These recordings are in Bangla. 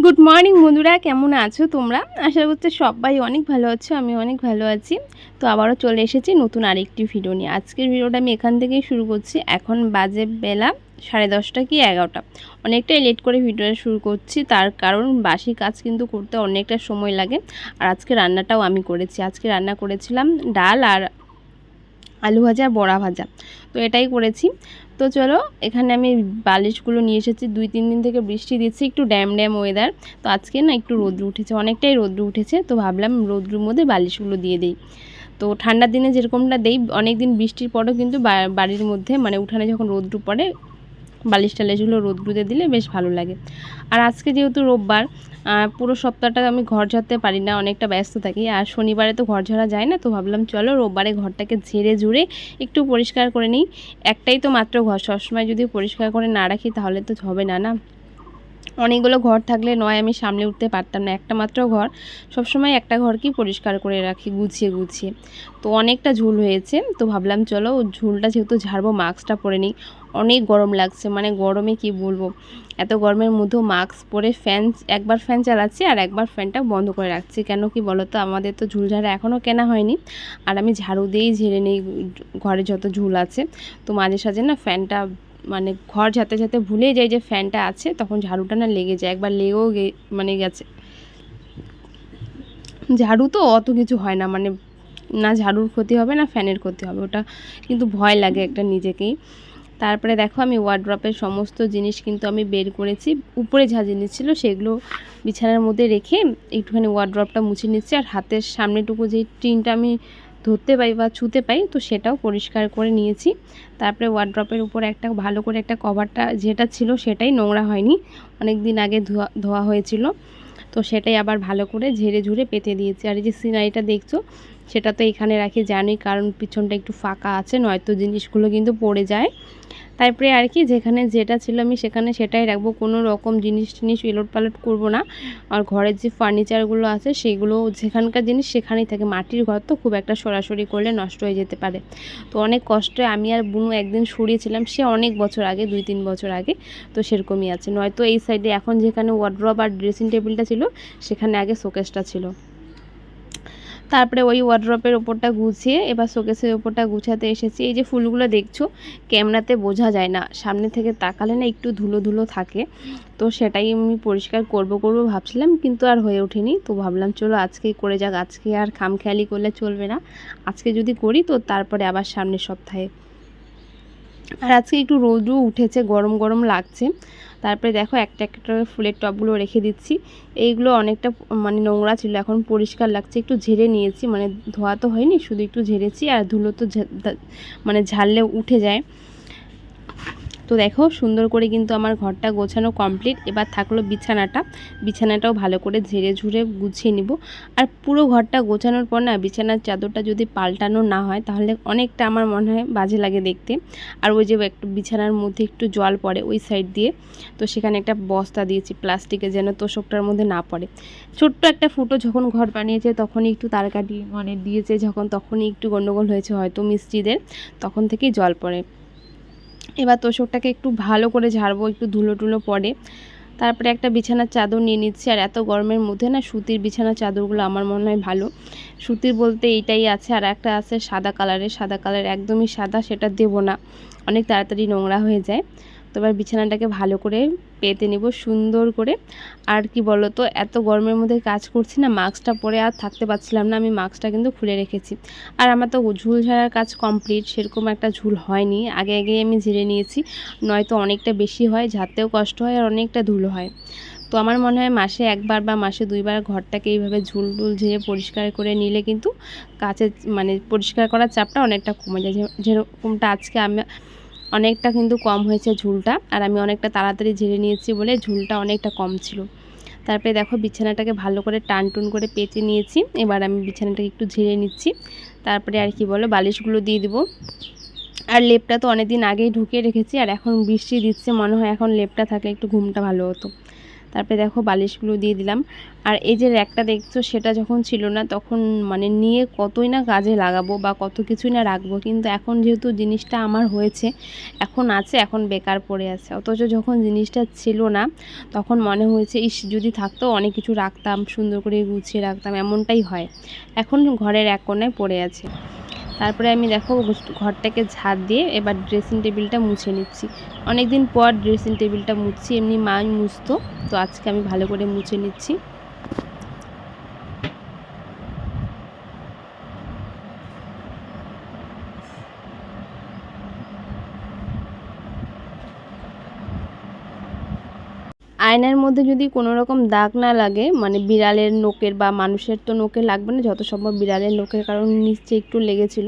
গুড মর্নিং বন্ধুরা, কেমন আছো তোমরা? আশা করছি সবাই অনেক ভালো আছো, আমি অনেক ভালো আছি। তো আবারও চলে এসেছি নতুন আরেকটি ভিডিও নিয়ে। আজকের ভিডিওটা আমি এখান থেকেই শুরু করছি। এখন বাজে বেলা 10:30 কি 11টা। অনেকটাই লেট করে ভিডিওটা শুরু করছি, তার কারণ বাসি কাজ কিন্তু করতে অনেকটা সময় লাগে। আর আজকে রান্নাটাও আমি করেছি। আজকে রান্না করেছিলাম ডাল আর আলু ভাজা আর বড়া ভাজা, তো এটাই করেছি। তো চলো, এখানে আমি বালিশগুলো নিয়ে এসেছি। 2-3 দিন থেকে বৃষ্টি দিচ্ছে, একটু ড্যাম ওয়েদার। তো আজকে না একটু রোদ্র উঠেছে, অনেকটাই রোদ্র উঠেছে, তো ভাবলাম রোদ্রুর মধ্যে বালিশগুলো দিয়ে দিই। তো ঠান্ডার দিনে যেরকমটা দেই, অনেক দিন বৃষ্টির পরেও কিন্তু বাড়ির মধ্যে মানে উঠানে যখন রোদ্র পড়ে বালিশ টালিশগুলো রোদ্রুতে দিলে বেশ ভালো লাগে। আর আজকে যেহেতু রোববার, পুরো সপ্তাহটা আমি ঘর ঝাড়তে পারি না, অনেকটা ব্যস্ত থাকি। আর শনিবারে তো ঘর ঝাড়া যায় না, তো ভাবলাম চলো রোববারে ঘরটাকে ঝেড়ে ঝুড়ে একটু পরিষ্কার করে নিই। একটাই তো মাত্র ঘর, সবসময় যদি পরিষ্কার করে না রাখি তাহলে তো হবে না, না? অনেকগুলো ঘর থাকলে নয় আমি সামলে উঠতে পারতাম না। একটা মাত্র ঘর, সবসময় একটা ঘরকেই পরিষ্কার করে রাখি গুছিয়ে গুছিয়ে। তো অনেকটা ঝুল হয়েছে, তো ভাবলাম চলো ঝুলটা যেহেতু ঝাড়বো মাস্কটা পরে নিই। অনেক গরম লাগছে, মানে গরমে কি বলবো, এত গরমের মধ্যেও মাস্ক পরে একবার ফ্যান চালাচ্ছি আর একবার ফ্যানটা বন্ধ করে রাখছি। কেন কি বলো তো, আমাদের তো ঝুল ঝাড়া এখনও কেনা হয়নি। আর আমি ঝাড়ু দিয়েই ঝেড়ে নিই ঘরে যত ঝুল আছে। তো মাঝে সাঝে না ফ্যানটা মানে ঘর ঝাঁতে ঝাঁতে ভুলে যাই যে ফ্যানটা আছে, তখন ঝাড়ুটা না লেগে যায়। একবার লেগেও মানে গেছে। ঝাড়ু তো অত কিছু হয় না, মানে না ঝাড়ুর ক্ষতি হবে না ফ্যানের ক্ষতি হবে, ওটা কিন্তু ভয় লাগে একটা নিজেকেই। তারপরে দেখো আমি ওয়ার্ড্রপের সমস্ত জিনিস কিন্তু আমি বের করেছি। উপরে যা জিনিস ছিল সেগুলো বিছানার মধ্যে রেখে একটুখানি ওয়ার্ড্রপটা মুছে নিচ্ছি। আর হাতের সামনেটুকু যেই টিনটা আমি ধরতে পাই বা ছুঁতে পাই, তো সেটাও পরিষ্কার করে নিয়েছি। তারপরে ওয়ার্ড্রপের উপরে একটা ভালো করে একটা কভারটা যেটা ছিল সেটাই নোংরা হয়নি, অনেক দিন আগে ধোয়া হয়েছিল, তো সেটাই আবার ভালো করে ঝেড়ে ঝুড়ে পেতে দিয়েছি। আর এই যে সিনারিটা দেখছো, সেটা তো এখানে রাখি জানোই, কারণ পিছনটা একটু ফাঁকা আছে, নয়তো জিনিসগুলো কিন্তু পড়ে যায়। তারপরে আর কি, যেখানে যেটা ছিল আমি সেখানে সেটাই রাখবো, কোনো রকম জিনিস এলোট পালট করবো না। আর ঘরের যে ফার্নিচারগুলো আছে সেগুলো যেখানকার জিনিস সেখানেই থাকে। মাটির ঘর তো খুব একটা সরাসরি করলে নষ্ট হয়ে যেতে পারে। তো অনেক কষ্টে আমি আর বুনু একদিন সরিয়েছিলাম, সে অনেক বছর আগে, 2-3 বছর আগে। তো সেরকমই আছে, নয়তো এই সাইডে এখন যেখানে ওয়ার্ড্রপ আর ড্রেসিং টেবিলটা ছিল সেখানে আগে শোকেসটা ছিল। তারপরে ওই ওয়ার্ড্রপের ওপরটা গুছিয়ে এবার শোকেসের ওপরটা গুছাতে এসেছি। এই যে ফুলগুলো দেখছো, ক্যামেরাতে বোঝা যায় না, সামনে থেকে তাকালে না একটু ধুলো ধুলো থাকে, তো সেটাই আমি পরিষ্কার করব ভাবছিলাম, কিন্তু আর হয়ে ওঠেনি। তো ভাবলাম চলো আজকেই করে যাক, আজকে আর খামখেয়ালি করলে চলবে না। আজকে যদি করি তো তারপরে আবার সামনের সপ্তাহে। আর আজকে একটু রোদও উঠেছে, গরম গরম লাগছে। তারপরে দেখো একটা একটা ফুলের টবগুলো রেখে দিচ্ছি। এইগুলো অনেকটা মানে নোংরা ছিল, এখন পরিষ্কার লাগছে, একটু ঝেড়ে নিয়েছি, মানে ধোয়া তো হয়নি, শুধু একটু ঝেড়েছি। আর ধুলো তো মানে ঝাড়লে উঠে যায়। তো দেখো সুন্দর করে কিন্তু আমার ঘরটা গোছানো কমপ্লিট। এবার থাকলো বিছানাটাও ভালো করে ঝেড়ে ঝুড়ে গুছিয়ে নিব। আর পুরো ঘরটা গোছানোর পর না বিছানার চাদরটা যদি পাল্টানো না হয় তাহলে অনেকটা আমার মনে হয় বাজে লাগে দেখতে। আর ওই যে একটু বিছানার মধ্যে একটু জল পড়ে ওই সাইড দিয়ে, তো সেখানে একটা বস্তা দিয়েছি প্লাস্টিকের, যেন তোষকটার মধ্যে না পড়ে। ছোট্ট একটা ফুটো যখন ঘর বানিয়েছে তখনই একটু তার কাটিয়ে মানে দিয়েছে, তখনই একটু গন্ডগোল হয়েছে হয়তো মিস্ত্রিদের, তখন থেকেই জল পড়ে। এবার তোষকটাকে একটু ভালো করে ঝাড়বো, একটু ধুলো টুলো পড়ে। তারপরে একটা বিছানার চাদর নিয়ে নিচ্ছি। আর এত গরমের মধ্যে না সুতির বিছানার চাদরগুলো আমার মনে হয় ভালো। সুতির বলতে এইটাই আছে, আর একটা আছে সাদা কালার একদমই সাদা, সেটা দেবো না, অনেক তাড়াতাড়ি নোংরা হয়ে যায়। তো এবার বিছানাটাকে ভালো করে পেতে নেব সুন্দর করে। আর কি বলো তো, এত গরমের মধ্যে কাজ করছি না, মাস্কটা পরে আর থাকতে পারছিলাম না, আমি মাস্কটা কিন্তু খুলে রেখেছি। আর আমার তো ঝুল ঝাড়ার কাজ কমপ্লিট, সেরকম একটা ঝুল হয়নি, আগে আমি ঝেড়ে নিয়েছি, নয়তো অনেকটা বেশি হয়, ঝাড়তেও কষ্ট হয় আর অনেকটা ধুলো হয়। তো আমার মনে হয় মাসে একবার বা মাসে 2বার ঘরটাকে এইভাবে ঝুল ঝেড়ে পরিষ্কার করে নিলে কিন্তু কাছে মানে পরিষ্কার করার চাপটা অনেকটা কমে যায়। যেরকমটা আজকে আমি অনেকটা কিন্তু কম হয়েছে ঝুলটা, আর আমি অনেকটা তাড়াতাড়ি ঝেড়ে নিয়েছি বলে ঝুলটা অনেকটা কম ছিল। তারপরে দেখো বিছানাটাকে ভালো করে টান করে পেঁচে নিয়েছি। এবার আমি বিছানাটাকে একটু ঝেড়ে নিচ্ছি। তারপরে আর কি বলো, বালিশগুলো দিয়ে দিব। আর লেপটা তো অনেক দিন আগেই ঢুকিয়ে রেখেছি, আর এখন বৃষ্টি দিচ্ছে, মনে হয় এখন লেপটা থাকলে একটু ঘুমটা ভালো হতো। তারপরে দেখো বালিশগুলো দিয়ে দিলাম। আর এই যে র্যাকটা দেখছো সেটা যখন ছিল না তখন মানে নিয়ে কতই না কাজে লাগাবো বা কত কিছুই না রাখবো, কিন্তু এখন যেহেতু জিনিসটা আমার হয়েছে, এখন আছে, এখন বেকার পড়ে আছে। অথচ যখন জিনিসটা ছিল না তখন মনে হয়েছে ইস যদি থাকতো অনেক কিছু রাখতাম, সুন্দর করে গুছিয়ে রাখতাম, এমনটাই হয়। এখন ঘরের এক কোণায় পড়ে আছে। তারপরে আমি দেখো ঘরটাকে ঝাড় দিয়ে এবার ড্রেসিং টেবিলটা মুছে নিচ্ছি। অনেক দিন পর ড্রেসিং টেবিলটা মুছছি, এমনি মাই মুছতো, তো আজকে আমি ভালো করে মুছে নিচ্ছি। আয়নার মধ্যে যদি কোনো রকম দাগ না লাগে, মানে বিড়ালের নোকের বা মানুষের তো নোকে লাগবে না, যত সম্ভব বিড়ালের নোকের কারণ নিচে একটু লেগেছিল,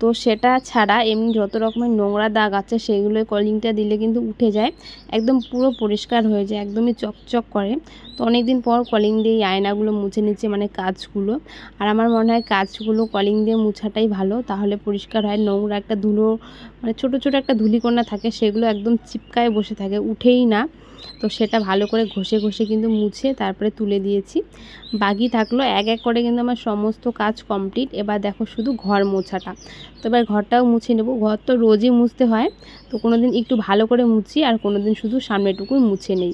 তো সেটা ছাড়া এমনি যত রকমের নোংরা দাগ আছে সেগুলো কলিংটা দিলে কিন্তু উঠে যায়, একদম পুরো পরিষ্কার হয়ে যায়, একদমই চকচক করে। তো অনেক দিন পর কলিং দিয়ে এই আয়নাগুলো মুছে নিচ্ছে, মানে কাঁচগুলো। আর আমার মনে হয় কাঁচগুলো কলিং দিয়ে মুছাটাই ভালো, তাহলে পরিষ্কার হয়। নোংরা একটা ধুলো, মানে ছোটো ছোটো একটা ধুলিকণা থাকে, সেগুলো একদম চিপকায় বসে থাকে, উঠেই না। তো সেটা ভালো করে ঘষে ঘষে কিন্তু মুছে তারপরে তুলে দিয়েছি। বাকি থাকলো এক এক করে কিন্তু আমার সমস্ত কাজ কমপ্লিট। এবার দেখো শুধু ঘর মোছাটা, তো এবার ঘরটাও মুছে নেব। ঘর তো রোজই মুছতে হয়, তো কোনো দিন একটু ভালো করে মুছি আর কোনো দিন শুধু সামনেটুকুই মুছে নেই।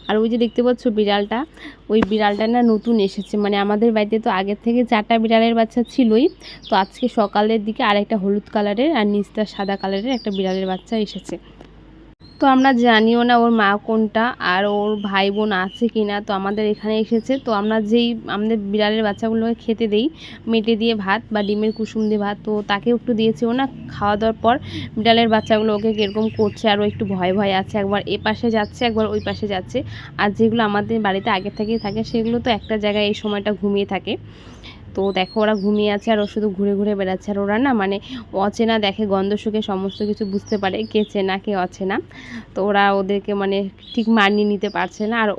আর ওই যে দেখতে পাচ্ছ বিড়ালটা, ওই বিড়ালটা না নতুন এসেছে, মানে আমাদের বাড়িতে তো আগের থেকে 4টা বিড়ালের বাচ্চা ছিলই, তো আজকে সকালের দিকে আরেকটা হলুদ কালারের আর নিচটা সাদা কালারের একটা বিড়ালের বাচ্চা এসেছে। তো আমরা জানিও না ওর মা কোনটা আর ওর ভাই বোন আছে কি না, তো আমাদের এখানে এসেছে। তো আমরা আমাদের বিড়ালের বাচ্চাগুলোকে খেতে দেই মেটে দিয়ে ভাত বা ডিমের কুসুম দিয়ে ভাত, তো তাকেও একটু দিয়েছি। ও না খাওয়া দাওয়ার পর বিড়ালের বাচ্চাগুলো ওকে কীরকম করছে, আর ও একটু ভয় ভয় আছে, একবার এ পাশে যাচ্ছে একবার ওই পাশে যাচ্ছে। আর যেগুলো আমাদের বাড়িতে আগে থেকেই থাকে সেগুলো তো একটা জায়গায় এই সময়টা ঘুমিয়ে থাকে। তো দেখো ওরা ঘুমিয়ে আছে আর ও শুধু ঘুরে ঘুরে বেড়াচ্ছে। আর ওরা না মানে অচেনা দেখে, গন্ধ শুকে সমস্ত কিছু বুঝতে পারে কে চেনা কে অচেনা। তো ওরা ওদেরকে মানে ঠিক মানিয়ে নিতে পারছে না, আর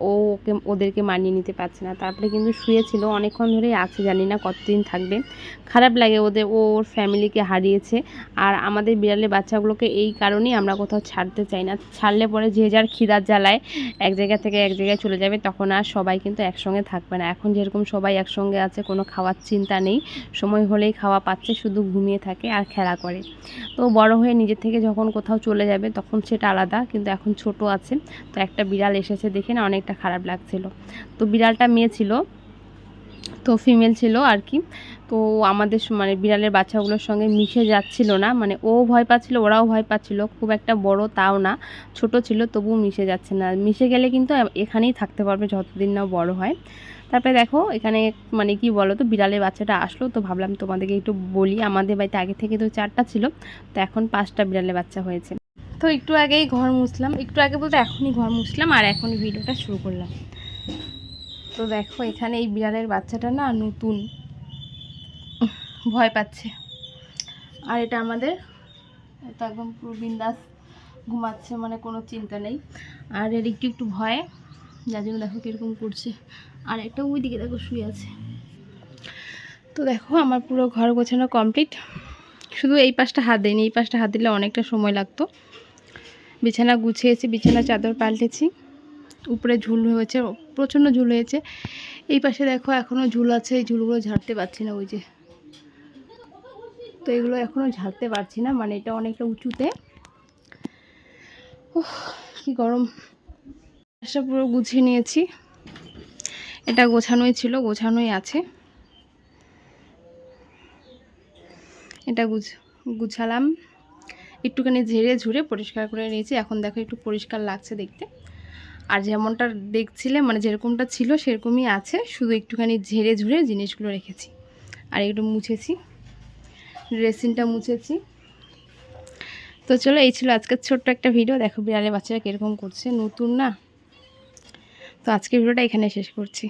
ওদেরকে মানিয়ে নিতে পারছে না। তারপরে কিন্তু শুয়েছিল, অনেকক্ষণ ধরেই আছে, জানি না কতদিন থাকবে। খারাপ লাগে ওর ফ্যামিলিকে হারিয়েছে। আর আমাদের বিড়ালের বাচ্চাগুলোকে এই কারণেই আমরা কোথাও ছাড়তে চাই না। ছাড়লে পরে যে যার খিদার জ্বালায় এক জায়গা থেকে এক জায়গায় চলে যাবে, তখন আর সবাই কিন্তু একসঙ্গে থাকবে না। এখন যেরকম সবাই একসঙ্গে আছে, কোনো খাওয়ার চিন্তা নেই, সময় হলেই খাওয়া পাচ্ছে, শুধু ঘুমিয়ে থাকে আর খেলা করে। তো বড় হয়ে নিজের থেকে যখন কোথাও চলে যাবে তখন সেটা আলাদা, কিন্তু এখন ছোট আছে। তো একটা বিড়াল এসেছে দেখে না অনেকটা খারাপ লাগছিল। তো বিড়ালটা মেয়ে ছিল, তো ফিমেল ছিল আর কি। তো আমাদের মানে বিড়ালের বাচ্চাগুলোর সঙ্গে মিশে যাচ্ছিল না, মানে ও ভয় পাচ্ছিল ওরাও ভয় পাচ্ছিল, খুব একটা বড় তাও না, ছোট ছিল, তবুও মিশে যাচ্ছে না। মিশে গেলে কিন্তু এখানেই থাকতে পারবে যতদিন না বড় হয়। তারপরে দেখো এখানে মানে কি বলো তো, বিড়ালের বাচ্চাটা আসলো, তো ভাবলাম তোমাদেরকে একটু বলি। আমাদের বাড়িতে আগে থেকে তো 4টা ছিল, তো এখন 5টা বিড়ালের বাচ্চা হয়েছে। তো একটু আগেই ঘর মুছলাম, একটু আগে বলতে এখনই ঘর মুছলাম আর এখনই ভিডিওটা শুরু করলাম। তো দেখো এখানে এই বিড়ালের বাচ্চাটা না নতুন, ভয় পাচ্ছে। আর এটা আমাদের, এটা একদম পুরো বিন্দাস ঘুমাচ্ছে, মানে কোনো চিন্তা নেই। আর এর একটু একটু ভয়, যার জন্য দেখো কীরকম করছে। আর একটা ওই দিকে দেখো শুয়ে আছে। তো দেখো আমার পুরো ঘর গোছানো কমপ্লিট, শুধু এই পাশটা হাত দিইনি, এই পাশটা হাত দিলে অনেকটা সময় লাগতো। বিছানা গুছিয়েছি, বিছানা চাদর পাল্টেছি, উপরে ঝুল হয়েছে, প্রচণ্ড ঝুল হয়েছে। এই পাশে দেখো এখনও ঝুল আছে, এই ঝুলগুলো ঝাড়তে পারছি না, ওই যে। তো এগুলো এখনও ঝাড়তে পারছি না, মানে এটা অনেকটা উঁচুতে। কি গরম। এটা পুরো গুছিয়ে নিয়েছি, এটা গোছানোই ছিল, গোছানোই আছে। এটা গুছালাম, একটুখানি ঝেড়ে ঝুড়ে পরিষ্কার করে নিয়েছি। এখন দেখো একটু পরিষ্কার লাগছে দেখতে। আর যেমনটা দেখছিলে, মানে যেরকমটা ছিল সেরকমই আছে, শুধু একটুখানি ঝেড়ে ঝুড়ে জিনিসগুলো রেখেছি। আর একটু মুছেছি, ড্রেসিংটা মুছেছি। তো চলো, এই ছিল আজকের ছোট্ট একটা ভিডিও। দেখো বিড়ালের বাচ্চারা কীরকম করছে, নতুন না। তো আজকের ভিডিওটা এখানে শেষ করছি।